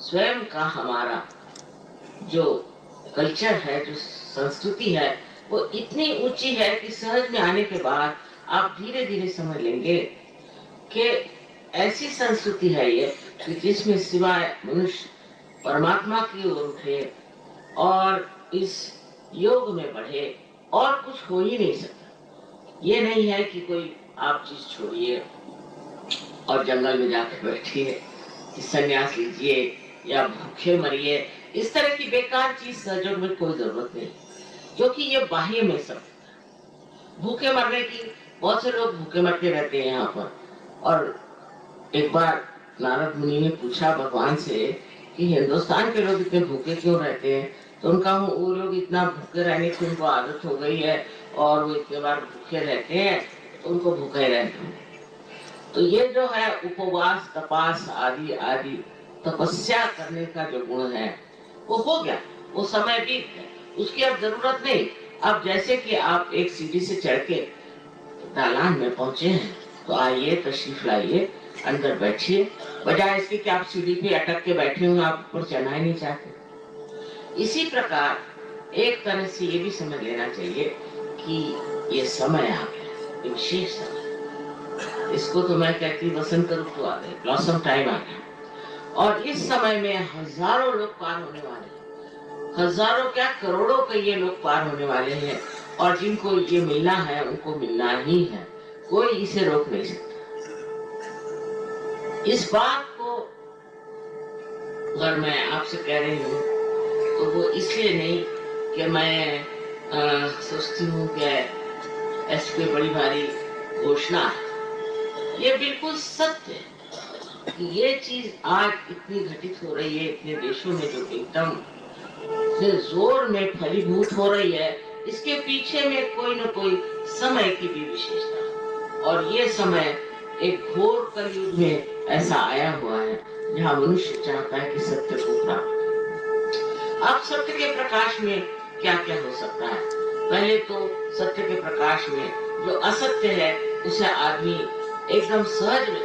स्वयं का हमारा जो कल्चर है, जो संस्कृति है, वो इतनी ऊंची है कि सहज में आने के बाद आप धीरे धीरे समझ लेंगे कि ऐसी संस्कृति है ये कि जिसमें सिवाय मनुष्य परमात्मा की ओर उठे और इस योग में बढ़े और कुछ हो ही नहीं सकता। ये नहीं है कि कोई आप चीज छोड़िए और जंगल में जाकर बैठिए कि संन्यास लीजिए या भूखे मरिए। इस तरह की बेकार चीज सहयोग में कोई जरूरत नहीं, क्योंकि ये बाह्य में सब भूखे मरने की, बहुत से लोग भूखे मरते रहते हैं यहाँ पर। और एक बार नारद मुनि ने पूछा भगवान से कि हिंदुस्तान के लोग इतने भूखे क्यों रहते हैं, तो उनका वो लोग इतना भूखे रहने की उनको आदत हो गई है और वो इतने बार भूखे रहते हैं तो उनको भूखे रहते हैं। तो ये जो है उपवास तपास आदि आदि तपस्या करने का जो गुण है वो हो गया, वो समय बीत गया, उसकी अब जरूरत नहीं। अब जैसे कि आप एक सीढ़ी से चढ़ के दालान में पहुंचे हैं तो आइए तशरीफ लाइए, अंदर बैठिए, बजाय इसके कि आप सीढ़ी पे अटक के बैठे हुए आप ऊपर चढ़ना ही नहीं चाहते। इसी प्रकार एक तरह से ये भी समझ लेना चाहिए कि ये समय आ गया, विशेष समय, इसको तो मैं कहती वसंत ऋतु आ गई, ब्लॉसम टाइम आ गया। और इस समय में हजारों लोग पार होने वाले हैं, हजारों क्या करोड़ों के ये लोग पार होने वाले हैं, और जिनको ये मिलना है उनको मिलना ही है, कोई इसे रोक नहीं सकता। इस बात को अगर मैं आपसे कह रही हूँ तो वो इसलिए नहीं कि मैं सोचती हूँ कि ऐसी कोई बड़ी भारी घोषणा है। ये बिल्कुल सत्य है कि ये चीज आज इतनी घटित हो रही है, इतने देशों में जो एकदम से जोर में फलीभूत हो रही है, इसके पीछे में कोई न कोई समय की भी विशेषता है। और ये समय एक घोर कलयुग में ऐसा आया हुआ है जहाँ मनुष्य चाहता है कि सत्य को प्राप्त। अब सत्य के प्रकाश में क्या क्या हो सकता है? पहले तो सत्य के प्रकाश में जो असत्य है उसे आदमी एकदम सहज में